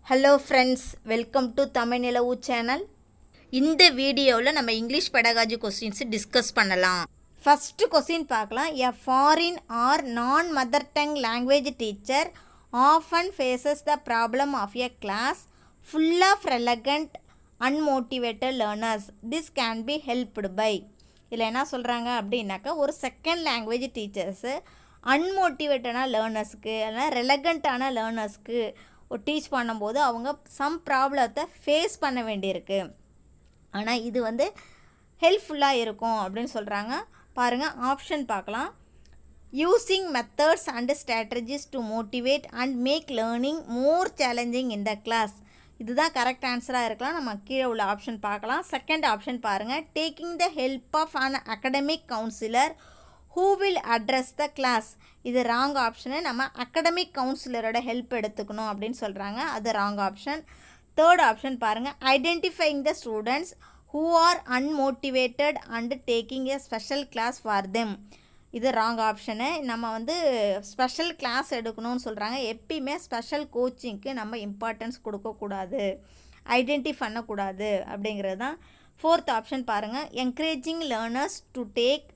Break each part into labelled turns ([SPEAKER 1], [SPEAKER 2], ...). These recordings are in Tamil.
[SPEAKER 1] Hello friends, welcome to Tamil Nilavu channel. இந்த வீடியோவில் நம்ம இங்கிலீஷ் பெடகாஜி கொஸ்டின்ஸ் டிஸ்கஸ் பண்ணலாம். ஃபஸ்ட்டு கொஸ்டின் பார்க்கலாம். A foreign or non mother tongue language teacher often faces the problem of a class full of reluctant unmotivated learners. This can be helped by. இதில் என்ன சொல்கிறாங்க அப்படின்னாக்கா, ஒரு செகண்ட் லாங்குவேஜ் டீச்சர்ஸு அன்மோட்டிவேட்டடான லேர்னர்ஸ்க்கு இல்லைனா ரெலகண்ட்டான லேர்னர்ஸ்க்கு டீச் பண்ணும்போது அவங்க சம் ப்ராப்ளத்தை ஃபேஸ் பண்ண வேண்டியிருக்கு. ஆனால் இது ஹெல்ப்ஃபுல்லாக இருக்கும் அப்படின்னு சொல்கிறாங்க. பாருங்கள், ஆப்ஷன் பார்க்கலாம். Using methods and strategies to motivate and make learning more challenging in the class. இதுதான் கரெக்ட் ஆன்சராக இருக்கலாம். நம்ம கீழே உள்ள ஆப்ஷன் பார்க்கலாம். செகண்ட் ஆப்ஷன் பாருங்கள். Taking the help of an academic counsellor who will address the class. இது ராங் ஆப்ஷனு. நம்ம அகடமிக் கவுன்சிலரோட ஹெல்ப் எடுத்துக்கணும் அப்படின்னு சொல்கிறாங்க. அது ராங் ஆப்ஷன். தேர்ட் ஆப்ஷன் பாருங்கள். Identifying the students who are unmotivated and taking a special class for them. இது ராங் ஆப்ஷனு. நம்ம ஸ்பெஷல் கிளாஸ் எடுக்கணும்னு சொல்கிறாங்க. எப்பயுமே ஸ்பெஷல் கோச்சிங்க்கு நம்ம இம்பார்ட்டன்ஸ் கொடுக்கக்கூடாது, ஐடென்டிஃபை பண்ணக்கூடாது அப்படிங்கிறது தான். ஃபோர்த் ஆப்ஷன் பாருங்கள். Encouraging learners to take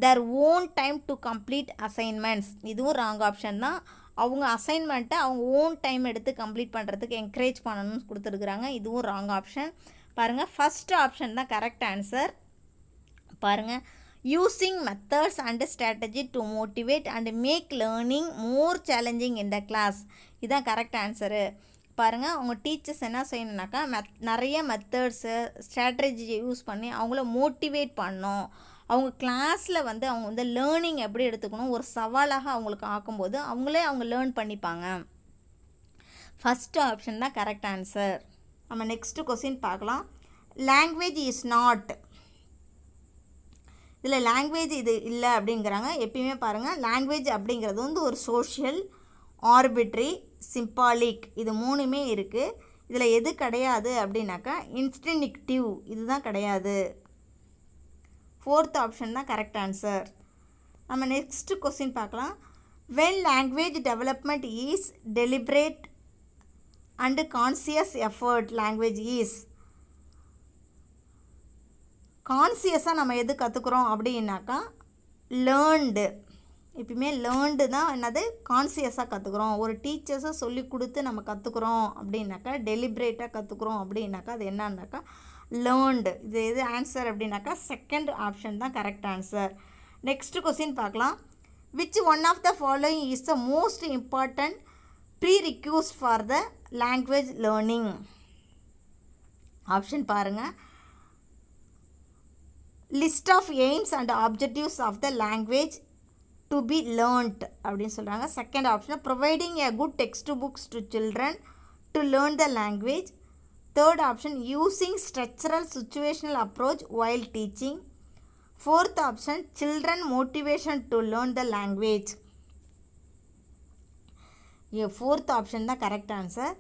[SPEAKER 1] their own time to complete assignments. இதுவும் ராங் ஆப்ஷன் தான். அவங்க அசைன்மெண்ட்டை அவங்க ஓன் டைம் எடுத்து கம்ப்ளீட் பண்ணுறதுக்கு என்கரேஜ் பண்ணணும்னு கொடுத்துருக்குறாங்க. இதுவும் ராங் ஆப்ஷன். பாருங்கள், ஃபஸ்ட் ஆப்ஷன் தான் கரெக்ட் ஆன்சர். பாருங்கள், using methods and strategy to motivate and make learning more challenging in the class. இதுதான் கரெக்ட் ஆன்சரு. பாருங்கள், அவங்க டீச்சர்ஸ் என்ன செய்யணுன்னாக்கா நிறைய மெத்தட்ஸு ஸ்ட்ராட்டஜி யூஸ் பண்ணி அவங்கள மோட்டிவேட் பண்ணணும். அவங்க கிளாஸில் அவங்க லேர்னிங் எப்படி எடுத்துக்கணும், ஒரு சவாலாக அவங்களுக்கு ஆக்கும்போது அவங்க லேர்ன் பண்ணிப்பாங்க. ஃபஸ்ட் ஆப்ஷன் தான் கரெக்ட் ஆன்சர். நம்ம நெக்ஸ்ட்டு கொஸ்டின் பார்க்கலாம். Language is not. இதில் லாங்குவேஜ் இது இல்லை அப்படிங்கிறாங்க. எப்பயுமே பாருங்கள், லாங்குவேஜ் அப்படிங்கிறது ஒரு சோஷியல், ஆர்பிட்ரி, சிம்பாலிக், இது மூணுமே இருக்குது. இதில் எது கிடையாது அப்படின்னாக்கா இன்ஸ்டிங்க்டிவ், இதுதான் கிடையாது. ஃபோர்த் ஆப்ஷன் தான் கரெக்ட் ஆன்சர். நம்ம நெக்ஸ்ட் கொஸ்டின் பார்க்கலாம். When language development is deliberate and conscious effort language is. கான்சியஸாக நம்ம எது கற்றுக்குறோம் அப்படின்னாக்கா லேர்ன்டு. எப்பயுமே லேர்ன்டு தான் என்னது, கான்சியஸாக கற்றுக்குறோம். ஒரு டீச்சர்ஸை சொல்லி கொடுத்து நம்ம கற்றுக்குறோம் அப்படின்னாக்கா, டெலிபரேட்டாக கற்றுக்குறோம் அப்படின்னாக்கா அது என்னன்னாக்கா லேர்ன்டு. இது எது ஆன்சர் அப்படின்னாக்கா செகண்ட் ஆப்ஷன் தான் கரெக்ட் ஆன்சர். நெக்ஸ்ட் கொஸ்டின் பார்க்கலாம். Which one of the following is the most important prerequisite for the language learning. Option பாருங்கள். List of aims and objectives of the language to be learned அப்படின்னு சொல்கிறாங்க. Second option providing a good text books to children to learn the language. Third option, using structural situational approach while teaching. Fourth option, children motivation to learn the language. Fourth option தான் கரெக்ட் ஆன்சர்.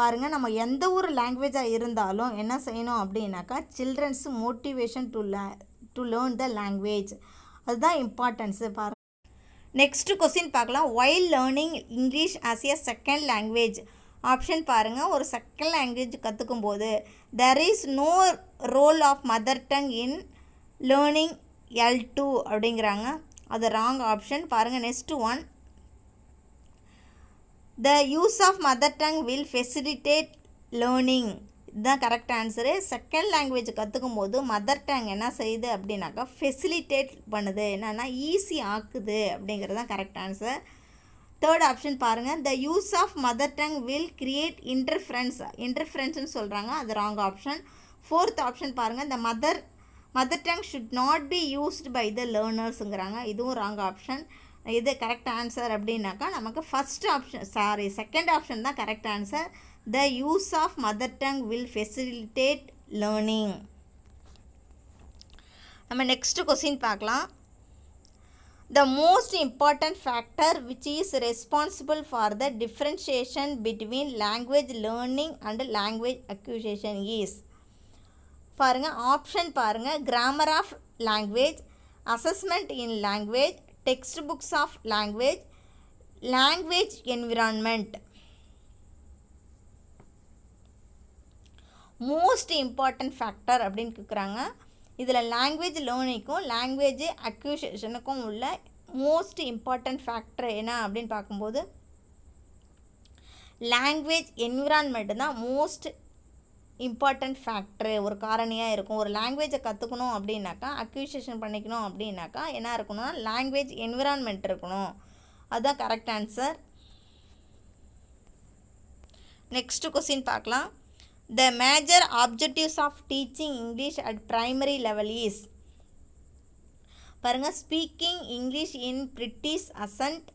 [SPEAKER 1] பாருங்கள், நம்ம எந்த ஒரு லாங்குவேஜாக இருந்தாலும் என்ன செய்யணும் அப்படின்னாக்கா childrens motivation to learn the language, அதுதான் இம்பார்ட்டன்ஸு. பாருங்கள், நெக்ஸ்ட்டு கொஸ்டின் பார்க்கலாம். while learning English as a second language. Option பாருங்கள். ஒரு செகண்ட் லாங்குவேஜ் கற்றுக்கும் போது there is no role of mother tongue in learning L2 அப்படிங்கிறாங்க. அது ராங் ஆப்ஷன். பாருங்கள், next one. The use of mother tongue will facilitate learning. இதுதான் கரெக்ட் ஆன்சரு. செகண்ட் லாங்குவேஜ் கற்றுக்கும் போது மதர் டங் என்ன செய்யுது அப்படின்னாக்கா ஃபெசிலிட்டேட் பண்ணுது, என்னென்னா ஈஸி ஆக்குது அப்படிங்கிறது தான் கரெக்ட் ஆன்சர். தேர்ட் ஆப்ஷன் பாருங்கள். The use of mother tongue will create இன்டர்ஃபரன்ஸ்னு சொல்கிறாங்க. அது ராங் ஆப்ஷன். ஃபோர்த் ஆப்ஷன் பாருங்கள். The mother tongue should not be used by the லேர்னர்ஸுங்கிறாங்க. இதுவும் ராங் ஆப்ஷன். இது கரெக்ட் ஆன்சர் அப்படின்னாக்கா நமக்கு செகண்ட் ஆப்ஷன் தான் correct answer. The use of mother tongue will facilitate learning. நம்ம நெக்ஸ்ட் கொஸ்டின் பார்க்கலாம். The most important factor which is responsible for the differentiation between language learning and language acquisition is. பாருங்கள், ஆப்ஷன் பாருங்கள். Grammar of language, assessment in language, text books of language, language environment. Most important factor அப்படின்னு கேட்குறாங்க. இதில் லாங்குவேஜ் லேர்னிங்க்கும் லாங்குவேஜ் அக்யூசிஷனுக்கும் உள்ள மோஸ்ட் இம்பார்ட்டன்ட் ஃபேக்டர் என்ன அப்படின்னு பார்க்கும்போது லாங்குவேஜ் என்விரான்மெண்ட் தான் மோஸ்ட் இம்பார்ட்டன்ட் ஃபேக்டரு, ஒரு காரணியாக இருக்கும். ஒரு லாங்குவேஜை கற்றுக்கணும் அப்படின்னாக்கா, அக்யூசிஷன் பண்ணிக்கணும் அப்படின்னாக்கா என்ன இருக்கணும்னா லாங்குவேஜ் என்விரான்மெண்ட் இருக்கணும். அதுதான் கரெக்ட் ஆன்சர். நெக்ஸ்ட் கொஸ்டின் பார்க்கலாம். The major objectives of teaching English at primary level is பாருங்க, speaking English in British accent,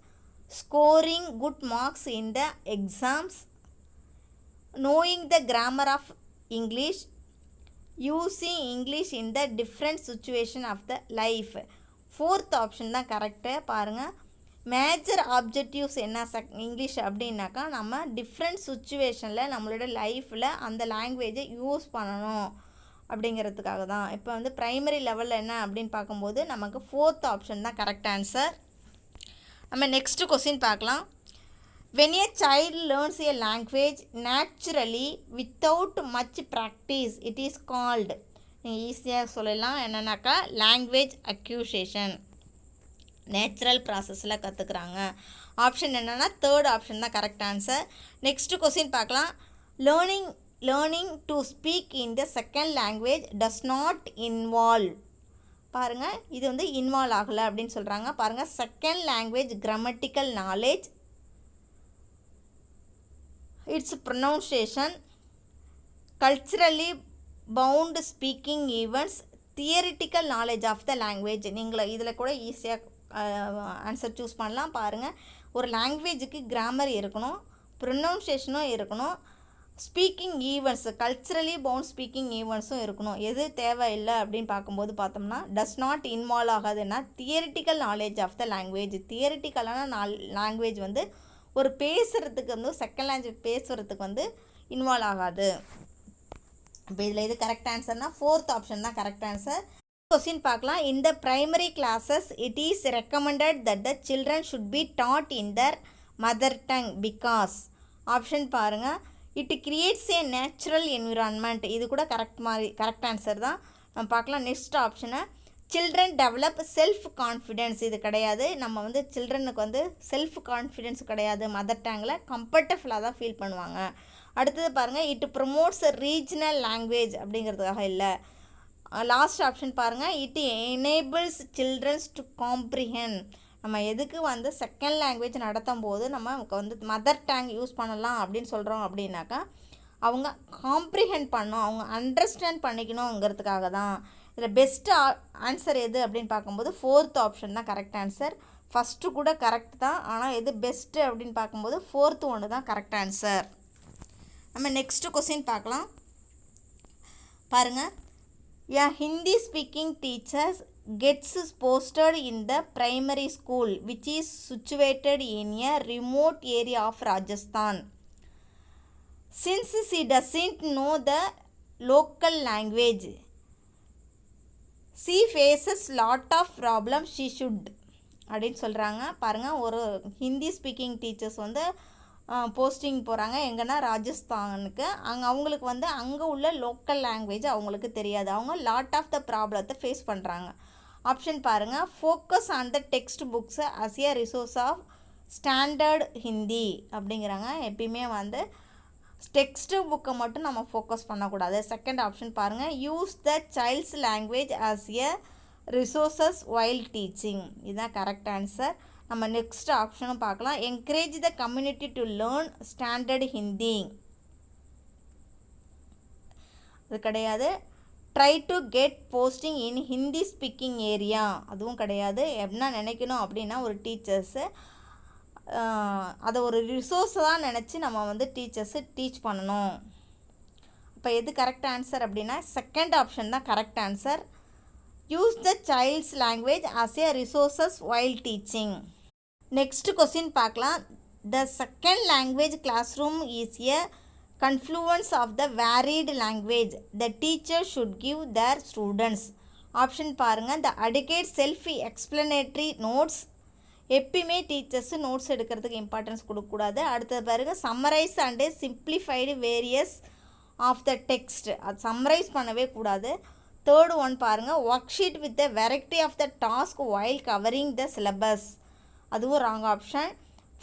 [SPEAKER 1] scoring good marks in the exams, knowing the grammar of English, using English in the different situation of the life. Fourth option தான் கரெக்டு. பாருங்கள், மேஜர் ஆப்ஜெக்டிவ்ஸ் என்ன இங்கிலீஷ் அப்படின்னாக்கா நம்ம டிஃப்ரெண்ட் சுச்சுவேஷனில் நம்மளோட லைஃப்பில் அந்த லாங்குவேஜை யூஸ் பண்ணணும் அப்படிங்கிறதுக்காக தான். இப்போ வந்து ப்ரைமரி லெவலில் என்ன அப்படின்னு பார்க்கும்போது நமக்கு ஃபோர்த் ஆப்ஷன் தான் கரெக்ட் ஆன்சர். நம்ம நெக்ஸ்ட்டு கொஸ்டின் பார்க்கலாம். When a child learns a language naturally without much practice, it is called, நீங்கள் ஈஸியாக சொல்லலாம் என்னன்னாக்கா லாங்குவேஜ் அக்யூசியேஷன். நேச்சுரல் ப்ராசஸில் கற்றுக்குறாங்க. ஆப்ஷன் என்னென்னா தேர்ட் ஆப்ஷன் தான் கரெக்ட் ஆன்சர். நெக்ஸ்ட்டு கொஸ்டின் பார்க்கலாம். Learning to speak in the second language does not involve. பாருங்கள், இது வந்து இன்வால்வ் ஆகலை அப்படின்னு சொல்கிறாங்க. பாருங்கள், second language grammatical knowledge, its pronunciation, culturally bound speaking events, theoretical knowledge of the language. நீங்கள் இதில் கூட ஈஸியாக ஆன்சர் சூஸ் பண்ணலாம். பாருங்கள், ஒரு லாங்குவேஜுக்கு கிராமர் இருக்கணும், ப்ரொனவுன்சியேஷனும் இருக்கணும், speaking events culturally bound speaking ஈவெண்ட்ஸும் இருக்கணும். எது தேவையில்லை அப்படின்னு பார்க்கும்போது பார்த்தோம்னா டஸ் நாட் இன்வால்வ் ஆகாதுன்னா theoretical knowledge of the language. தியரிட்டிக்கலான லாங்குவேஜ் வந்து ஒரு பேசுகிறதுக்கு வந்து செகண்ட் லாங்குவேஜ் பேசுகிறதுக்கு வந்து இன்வால்வ் ஆகாது. இப்போ இதில் எது கரெக்ட் ஆன்சர்னால் ஃபோர்த் ஆப்ஷன் தான் கரெக்ட் ஆன்சர். கொஸ்டின் பார்க்கலாம். In the primary classes it is recommended that the children should be taught in their mother tongue because option பாருங்கள், it creates a natural environment. இது கூட கரெக்ட் ஆன்சர் தான். நம்ம பார்க்கலாம் நெக்ஸ்ட் ஆப்ஷனை. Children develop self confidence. இது கிடையாது. நம்ம வந்து சில்ட்ரனுக்கு வந்து செல்ஃப் கான்ஃபிடென்ஸ் கிடையாது, மதர் டங்கில் கம்ஃபர்டபுளாக தான் ஃபீல் பண்ணுவாங்க. அடுத்தது பாருங்கள், இட் ப்ரொமோட்ஸ் ரீஜனல் லாங்குவேஜ் அப்படிங்கிறதுக்காக இல்லை. லாஸ்ட் ஆப்ஷன் பாருங்கள், it enables childrens to comprehend. நம்ம எதுக்கு வந்து செகண்ட் லாங்குவேஜ் நடத்தும் போது நம்ம வந்து மதர் டங் யூஸ் பண்ணலாம் அப்படின்னு சொல்கிறோம் அப்படின்னாக்கா அவங்க காம்ப்ரிஹெண்ட் பண்ணணும், அவங்க அண்டர்ஸ்டாண்ட் பண்ணிக்கணுங்கிறதுக்காக தான். இதில் பெஸ்ட்டு ஆன்சர் எது அப்படின்னு பார்க்கும்போது ஃபோர்த் ஆப்ஷன் தான் கரெக்ட் ஆன்சர். ஃபஸ்ட்டு கூட கரெக்ட் தான், ஆனால் எது பெஸ்ட்டு அப்படின்னு பார்க்கும்போது ஃபோர்த்து ஒன்று தான் கரெக்ட் ஆன்சர். நம்ம நெக்ஸ்ட்டு கொஸ்டின் பார்க்கலாம். பாருங்கள், a Hindi speaking teacher gets posted in the primary school which is situated in a remote area of Rajasthan. Since she doesn't know the local language, she faces lot of problems she should அப்படின்னு சொல்கிறாங்க. பாருங்கள், ஒரு ஹிந்தி ஸ்பீக்கிங் டீச்சர்ஸ் வந்து போஸ்டிங் போகிறாங்க எங்கன்னா ராஜஸ்தானுக்கு. அவங்களுக்கு வந்து அங்கே உள்ள லோக்கல் லாங்குவேஜ் அவங்களுக்கு தெரியாது. அவங்க லாட் ஆஃப் த ப்ராப்ளத்தை ஃபேஸ் பண்ணுறாங்க. ஆப்ஷன் பாருங்கள், focus on the text books as a resource of standard Hindi அப்படிங்கிறாங்க. எப்பயுமே வந்து டெக்ஸ்ட்டு புக்கை மட்டும் நம்ம ஃபோக்கஸ் பண்ணக்கூடாது. செகண்ட் ஆப்ஷன் பாருங்கள், use the child's language as a resources while teaching. இதுதான் கரெக்ட் ஆன்சர். நம்ம நெக்ஸ்ட் ஆப்ஷனும் பார்க்கலாம். Encourage the community to learn standard Hindi. அது கிடையாது. Try to get posting in Hindi speaking area. அதுவும் கிடையாது. என்ன நினைக்கணும் அப்படின்னா ஒரு டீச்சர்ஸு அதை ஒரு ரிசோர்ஸை தான் நினச்சி நம்ம வந்து டீச்சர்ஸு டீச் பண்ணணும். இப்போ எது கரெக்ட் ஆன்சர் அப்படின்னா செகண்ட் ஆப்ஷன் தான் correct answer. Use the child's language as a resources while teaching. Next question பார்க்கலாம். The second language class room is a confluence of the varied language the teacher should give their students. Option பாருங்கள், the adequate self explanatory notes. எப்பயுமே டீச்சர்ஸு நோட்ஸ் எடுக்கிறதுக்கு இம்பார்ட்டன்ஸ் கொடுக்கக்கூடாது. அடுத்தது பாருங்கள், summarise and simplified various of the text. அது சம்மரைஸ் பண்ணவே கூடாது. தேர்ட் ஒன் பாருங்கள், work sheet with the variety of the task while covering the syllabus. அதுவும் ராங் ஆப்ஷன்.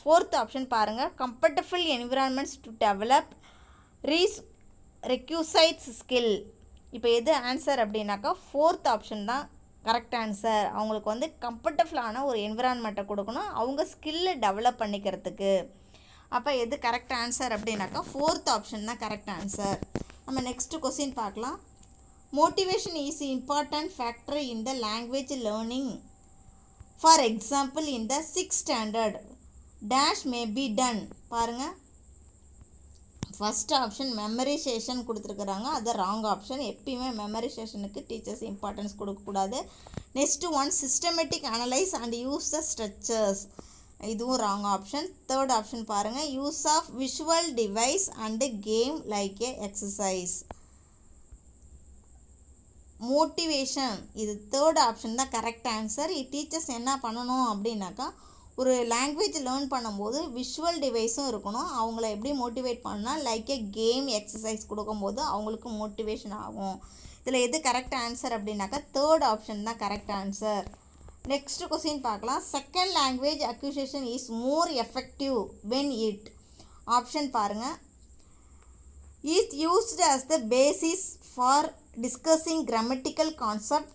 [SPEAKER 1] ஃபோர்த் ஆப்ஷன் பாருங்கள், comfortable environments to develop requisites skill. இப்போ எது ஆன்சர் அப்படின்னாக்கா ஃபோர்த் ஆப்ஷன் தான் கரெக்ட் ஆன்சர். அவங்களுக்கு வந்து கம்ஃபர்டபுளான ஒரு என்விரான்மெண்ட்டை கொடுக்கணும் அவங்க ஸ்கில்லை டெவலப் பண்ணிக்கிறதுக்கு. அப்போ எது கரெக்ட் ஆன்சர் அப்படின்னாக்கா ஃபோர்த் ஆப்ஷன் தான் கரெக்ட் ஆன்சர். நம்ம நெக்ஸ்ட் கொஸ்டின் பார்க்கலாம். Motivation is important factor in the language learning. For example in the 6th standard dash may be done. பாருங்கள், ஃபஸ்ட் ஆப்ஷன் மெமரைசேஷன் கொடுத்துருக்குறாங்க, அது ராங் ஆப்ஷன். எப்பயுமே மெமரைசேஷனுக்கு டீச்சர்ஸ் இம்பார்ட்டன்ஸ் கொடுக்கக்கூடாது. Next one systematic analyse and use the structures. இதுவும் ராங் ஆப்ஷன். தேர்ட் ஆப்ஷன் பாருங்கள், use of visual device and game like a exercise. Motivation, இது தேர்ட் ஆப்ஷன் தான் கரெக்ட் ஆன்சர். டீச்சர்ஸ் என்ன பண்ணணும் அப்படின்னாக்கா, ஒரு லாங்குவேஜ் லேர்ன் பண்ணும்போது விஷுவல் டிவைஸும் இருக்கணும். அவங்கள எப்படி மோட்டிவேட் பண்ணால் லைக் ஏ கேம் எக்ஸசைஸ் கொடுக்கும்போது அவங்களுக்கு மோட்டிவேஷன் ஆகும். இதில் எது கரெக்ட் ஆன்சர் அப்படின்னாக்கா தேர்ட் ஆப்ஷன் தான் கரெக்ட் ஆன்சர். நெக்ஸ்ட் கொஸ்டின் பார்க்கலாம். Second language accusation is more effective when it. Option பாருங்கள், is used as the basis for discussing grammatical concept,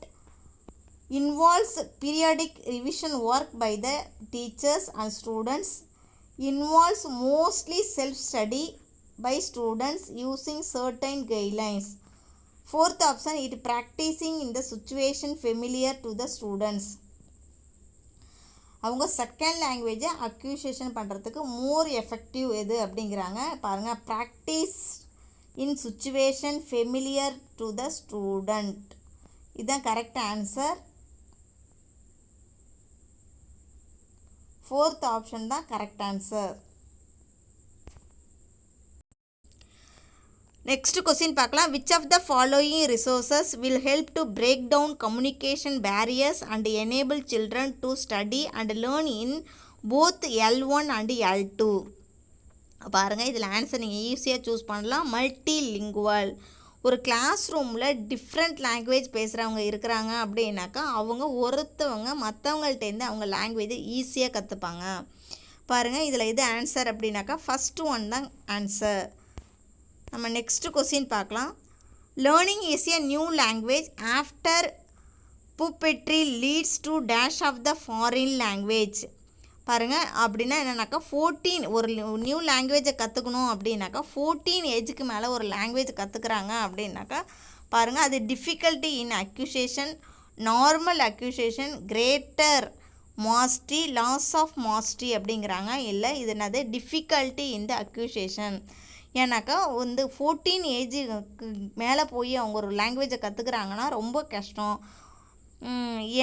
[SPEAKER 1] involves periodic revision work by the teachers and students, involves mostly self-study by students using certain guidelines. Fourth option, it practicing in the situation familiar to the students. அவங்க செகண்ட் லாங்குவேஜை அக்யூசேஷன் பண்ணுறதுக்கு மோர் எஃபெக்டிவ் எது அப்படிங்கிறாங்க. பாருங்கள், practice in situation familiar to the student. இதுதான் கரெக்ட் ஆன்சர். ஃபோர்த் ஆப்ஷன் தான் கரெக்ட் ஆன்சர். நெக்ஸ்ட் கொஸ்டின் பார்க்கலாம். Which of the following resources will help to break down communication barriers and enable children to study and learn in both L1 and L2. பாருங்கள், இதில் ஆன்சர் நீங்கள் ஈஸியாக சூஸ் பண்ணலாம். Multilingual. ஒரு கிளாஸ் ரூமில் டிஃப்ரெண்ட் லாங்குவேஜ் பேசுகிறவங்க இருக்கிறாங்க அப்படின்னாக்கா அவங்க ஒருத்தவங்க மற்றவங்கள்ட்டேருந்து அவங்க லாங்குவேஜை ஈஸியாக கற்றுப்பாங்க. பாருங்கள், இதில் எது ஆன்சர் அப்படின்னாக்கா ஃபஸ்ட்டு ஒன் தான் ஆன்சர். நம்ம நெக்ஸ்ட்டு கொஸ்டின் பார்க்கலாம். Learning is a new language after புப்பெட்ரி leads to dash of the foreign language. பாருங்கள், அப்படின்னா என்னென்னாக்கா 14 ஒரு நியூ லாங்குவேஜை கற்றுக்கணும் அப்படின்னாக்கா 14 ஏஜுக்கு மேலே ஒரு லாங்குவேஜ் கற்றுக்குறாங்க அப்படின்னாக்கா பாருங்கள், அது difficulty in acquisition, normal acquisition, greater mastery, loss of mastery அப்படிங்கிறாங்க. இல்லை, இது என்னது டிஃபிகல்ட்டி இன் த அக்யூசேஷன். ஏன்னாக்கா வந்து 14 ஏஜுக்கு மேலே போய் அவங்க ஒரு லாங்குவேஜை கற்றுக்குறாங்கன்னா ரொம்ப கஷ்டம்.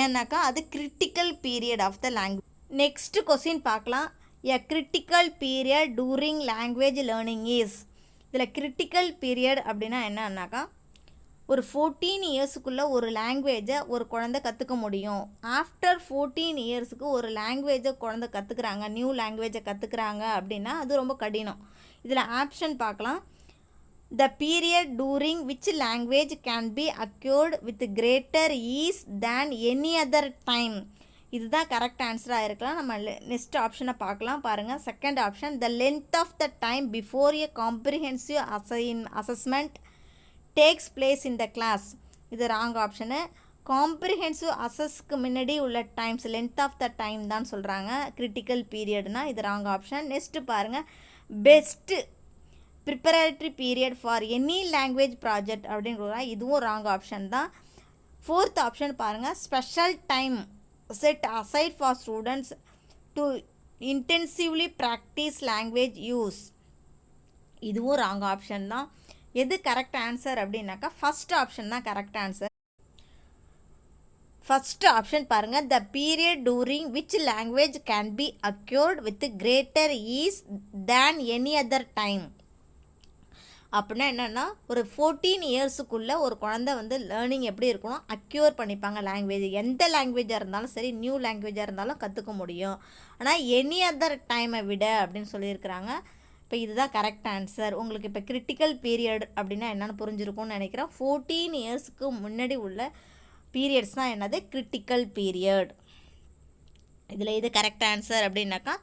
[SPEAKER 1] ஏன்னாக்கா அது critical period of the language. Next question பார்க்கலாம். A critical period during language learning is. இதில் கிரிட்டிக்கல் பீரியட் அப்படின்னா என்னன்னாக்கா ஒரு 14 இயர்ஸுக்குள்ளே ஒரு லாங்குவேஜை ஒரு குழந்தை கற்றுக்க முடியும். ஆஃப்டர் 14 இயர்ஸுக்கு ஒரு லாங்குவேஜை குழந்தை கற்றுக்குறாங்க, நியூ லாங்குவேஜை கற்றுக்குறாங்க அப்படின்னா அது ரொம்ப கடினம். இதில் ஆப்ஷன் பார்க்கலாம். The period during which language can be acquired with greater ease than any other time. இதுதான் கரெக்ட் ஆன்சராக இருக்கலாம். நம்ம நெக்ஸ்ட் ஆப்ஷனை பார்க்கலாம். பாருங்கள், second option, the length of the time before a comprehensive assessment takes place in the class. இது ராங் ஆப்ஷனு. காம்ப்ரிஹென்சிவ் அசஸ்க்கு முன்னாடி உள்ள times length of the time தான் சொல்கிறாங்க கிரிட்டிக்கல் பீரியட்னா. இது ராங் ஆப்ஷன். நெக்ஸ்ட்டு பாருங்கள், best preparatory period for any language project அப்படிங்கிறதா. இதுவும் ராங் ஆப்ஷன் தான். ஃபோர்த் ஆப்ஷன் பாருங்கள், special time set aside for students to intensively practice language use. இதுவும் ராங் ஆப்ஷன் தான். எது கரெக்ட் ஆன்சர் அப்படின்னாக்கா ஃபஸ்ட் ஆப்ஷன் தான் கரெக்ட் ஆன்சர். ஃபஸ்ட் ஆப்ஷன் பாருங்கள், the period during which language can be acquired with greater ease than any other time. அப்படின்னா என்னென்னா ஒரு 14 இயர்ஸுக்குள்ளே ஒரு குழந்தை வந்து லேர்னிங் எப்படி இருக்கணும், அக்யூர் பண்ணிப்பாங்க லாங்குவேஜ். எந்த லாங்குவேஜாக இருந்தாலும் சரி, நியூ லாங்குவேஜாக இருந்தாலும் கற்றுக்க முடியும். ஆனால் எனி அதர் டைமை விட அப்படின்னு சொல்லியிருக்கிறாங்க. இப்போ இதுதான் கரெக்ட் ஆன்சர். உங்களுக்கு இப்போ கிரிட்டிக்கல் பீரியட் அப்படின்னா என்னென்னு புரிஞ்சிருக்கும்னு நினைக்கிறேன். 14 இயர்ஸ்க்கு முன்னாடி உள்ள பீரியட்ஸ் தான் என்னது கிரிட்டிக்கல் பீரியட். இதில் இது கரெக்ட் ஆன்சர் அப்படின்னாக்கா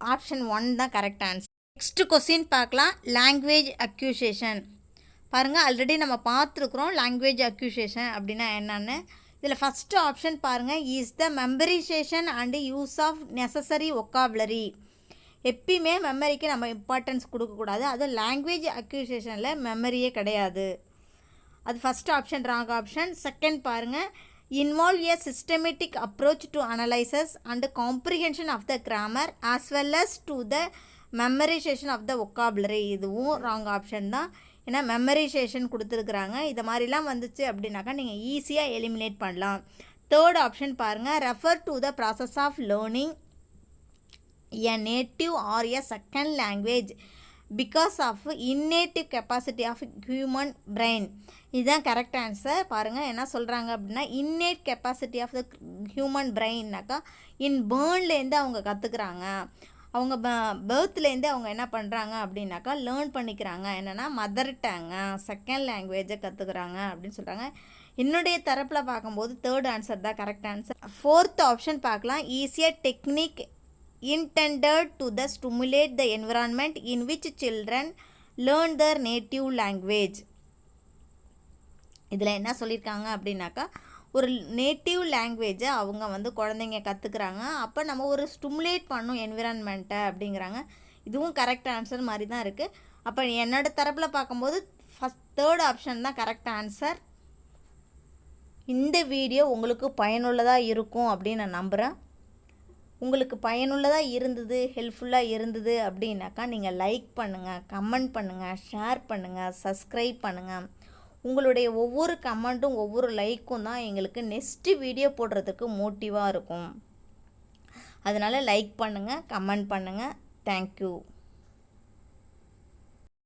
[SPEAKER 1] ஆப்ஷன் 1 தான் கரெக்ட் ஆன்சர். நெக்ஸ்ட் கொஸ்டின் பார்க்கலாம். லாங்குவேஜ் அக்யூசேஷன் பாருங்கள், ஆல்ரெடி நம்ம பார்த்துருக்குறோம் லாங்குவேஜ் அக்யூசேஷன் அப்படின்னா என்னன்னு. இதில் ஃபஸ்ட்டு ஆப்ஷன் பாருங்கள், is the memorization and use of necessary vocabulary. எப்பயுமே மெமரிக்கு நம்ம இம்பார்ட்டன்ஸ் கொடுக்கக்கூடாது. அதுவும் லாங்குவேஜ் அக்யூசேஷனில் மெமரியே கிடையாது. அது first option wrong option. Second பாருங்கள், involve a systematic approach to analysis and comprehension of the grammar as well as to the memorisation of the vocabulary. இதுவும் ராங் ஆப்ஷன் தான். ஏன்னா மெமரைசேஷன் கொடுத்துருக்குறாங்க. இது மாதிரிலாம் வந்துச்சு அப்படின்னாக்கா நீங்கள் ஈஸியாக எலிமினேட் பண்ணலாம். தேர்ட் ஆப்ஷன் பாருங்கள், refer to the process of learning a native or a second language because of innate capacity of human brain. இதுதான் கரெக்ட் ஆன்சர். பாருங்கள் என்ன சொல்கிறாங்க அப்படின்னா, innate capacity of the human brainனாக்கா இன் பேர்ன்லேருந்து அவங்க கற்றுக்குறாங்க. அவங்க பேர்த்லேருந்தே அவங்க என்ன பண்ணுறாங்க அப்படின்னாக்கா லேர்ன் பண்ணிக்கிறாங்க. என்னென்னா மதர் டங்க செகண்ட் லாங்குவேஜை கற்றுக்குறாங்க அப்படின்னு சொல்கிறாங்க. என்னுடைய தரப்பில் பார்க்கும்போது தேர்ட் ஆன்சர் தான் கரெக்ட் ஆன்சர். ஃபோர்த் ஆப்ஷன் பார்க்கலாம், ஈஸியாக technique intended to the stimulate the environment in which children learn their native language. இதில் என்ன சொல்லியிருக்காங்க அப்படின்னாக்கா, ஒரு நேட்டிவ் லாங்குவேஜை அவங்க வந்து குழந்தைங்க கற்றுக்குறாங்க. அப்போ நம்ம ஒரு ஸ்டிமுலேட் பண்ணும் என்விரான்மெண்ட்டை அப்படிங்கிறாங்க. இதுவும் கரெக்ட் ஆன்சர் மாதிரி தான் இருக்குது. அப்போ என்னோடய தரப்பில் பார்க்கும்போது தேர்ட் ஆப்ஷன் தான் கரெக்ட் ஆன்சர். இந்த வீடியோ உங்களுக்கு பயனுள்ளதாக இருக்கும் அப்படின்னு நான் நம்புகிறேன். உங்களுக்கு பயனுள்ளதாக இருந்தது, ஹெல்ப்ஃபுல்லாக இருந்தது அப்படின்னாக்கா நீங்கள் லைக் பண்ணுங்கள், கமெண்ட் பண்ணுங்கள், ஷேர் பண்ணுங்கள், சப்ஸ்கிரைப் பண்ணுங்கள். உங்களுடைய ஒவ்வொரு கமெண்ட்டும் ஒவ்வொரு லைக்கும் தான் எங்களுக்கு நெக்ஸ்ட்டு வீடியோ போடுறதுக்கு மோட்டிவாக இருக்கும். அதனால் லைக் பண்ணுங்கள், கமெண்ட் பண்ணுங்கள். தேங்க்யூ.